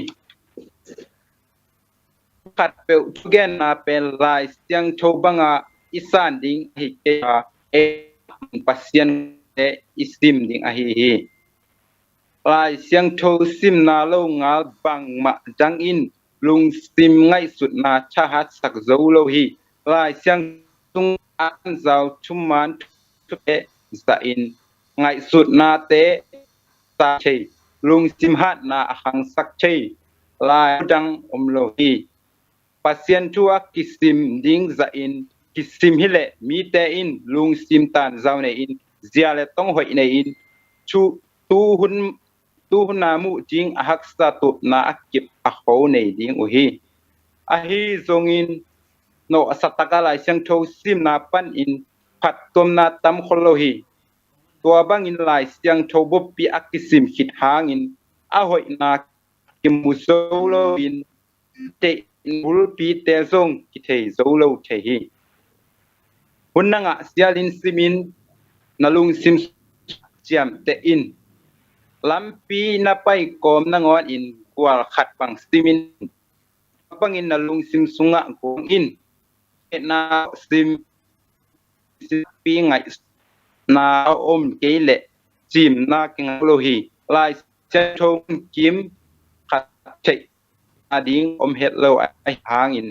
ขัดเปิลทุกแกนนาเป็นลายเสียงโชบังอิสานดิงฮิเกเอปัสเซียนเตอิซิมดิงฮีลายเสียงโชซิมนาโลงาบังมาจังอินลุงซิมไงสุดนาชาฮัดสักโซโลฮีลายเสียงตุงอันเจ้าชุมมันทุเตสะอินไงสุดนาเตสาเชลุงซิมฮัดนาหังสักเชลายดังอมโลฮีปัสเซียนทัวกิซิมดิงสะอินกิซิมฮิเลมีเตอินลุงซิมตันเจ้าเนอินเจียเลต้องหอยเนอินชูตูหุนนามุจิงหักสตุนาอักกิบอักโหเนดิงอุฮีอาฮีจงอินโนสัตตกาลายเสียงโชซิมนาปันอินผัดตัวนาตัมโคโลฮีตัวบังอินลายเสียงโชบุปปีอักกิซิมขิดหางอินอาหอยนากิมุโซโลอินเตบุลปีเตซงกิเทโซโลเทฮีหุนนังะเสียลินซิมินนาลุงซิมเจียมเตอินลำปีนาไปกอมนางอนอินกวาลขัดบังซิมินบังอินนาลุงซิมสุงะกงอินนาซิมปีไงนาอมเกเลจิมนาเกงโลฮีลายเจทงกิมขัดเชอดิงอมเฮดโลไอหางอิน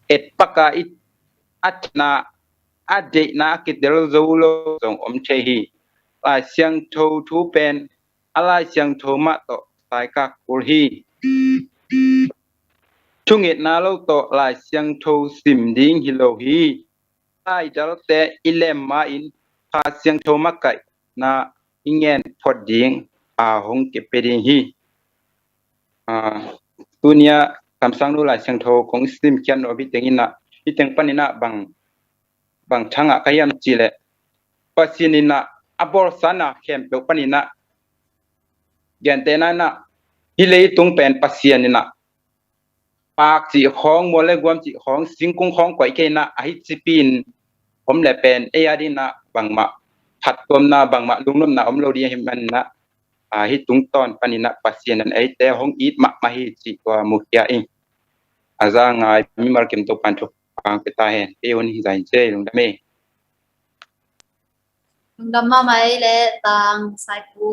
เอ็ดปากาอิอัจนา ade na kitel zolo song che hi la siang tho thu pen ala siang tho ma to sai ka kul hi chungit na lo to la siang tho sim ding hi lo hi ai dal te ilem ma in pa siang tho ma kai na ingen phot ding a hong ke pe ding hi dunia kamsang nu la siang tho kong sim kyan no bi tengina bi teng panina bang thanga kayam chile pasinina abor sana kem pe panina gentena na hilei tung pen pasianina pak chi khong mo le gwam chi khong singkung khong kwai ke na ai chi pinผมle pen e adina bangma phat tom na bangma lungnom na om lo dia himan na hi tung ton panina pasien an ai te hong it ma ma hi chi wa mukia in aza ngai mi mar kem to pan thuk pang pe ta hen e on hi zain che lung da me lung dam ma mai le tang sai pu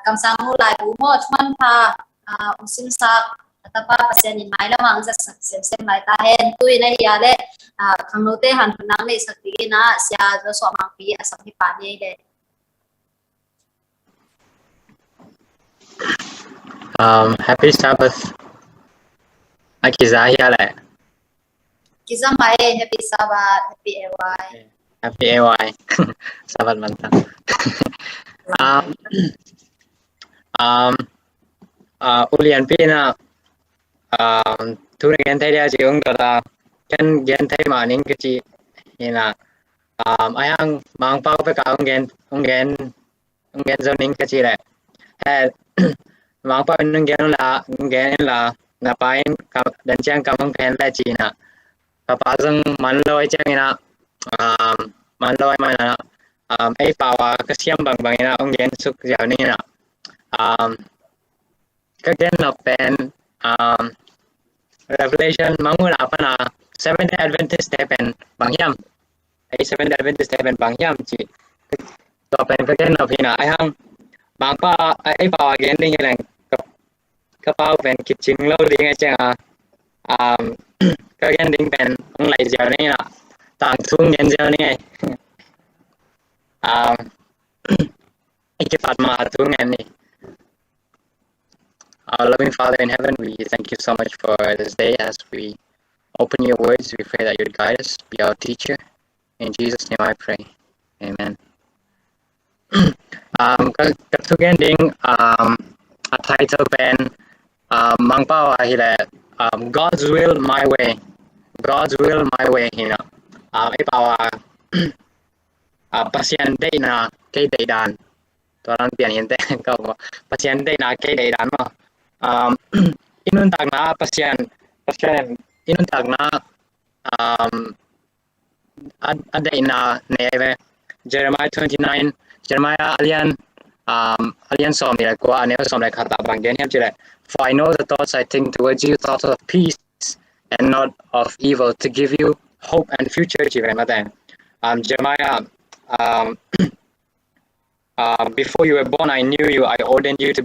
kam sang mu lai bu mo chman pha sim sa tapa pasien ni mai la wang sa sem lai ta hen tui na ya le khang no te han nang le sak ti na sia zo so mang pi asam hi pa ni le Happy Sabbath. Akizahia le. Kiza mai happy Sabbath, happy AY. Happy AY. Sabbath mantap. Ulian pina tu dengan dia jiung kata kan gen thai maning keci ina ayang mang pau pe ka ungen zoning keci le mang pau ungen la na pain dan chang kamang pen la china papa jang man loi chang ina man loi mana ai pawa kasiam bang ina ungen suk jaw ni na kagen na pen Revelation mangula apa na Seventh Adventist Heaven bangyam ai Seventh Adventist Heaven bangyam chi to pen kagen na pina ayang bangpa ai pawa gen ding lang kapau pen kitching lo ding ai chang kagen ding pen ang lai jaw ni na tang thung gen jaw ni ai ikipat ma thung ni. Our loving Father in heaven, we thank you so much for this day. As we open your words, we pray that you would guide us, be our teacher. In Jesus' name I pray. Amen. Katugending a title pen mangpawa hile God's will my way. God's will my way hina. Ipawa pasien day na kay day dan. Tuan pian yente kau pasien day na kay day dan mo. Inun tag na pasien inun tag na ada ina neve Jeremiah 29 Jeremiah alian som ni ko ane som le khata bang gen hem chile for I know the thoughts I think towards you, thoughts of peace and not of evil, to give you hope and future chiven mate Jeremiah before you were born I knew you, I ordained you to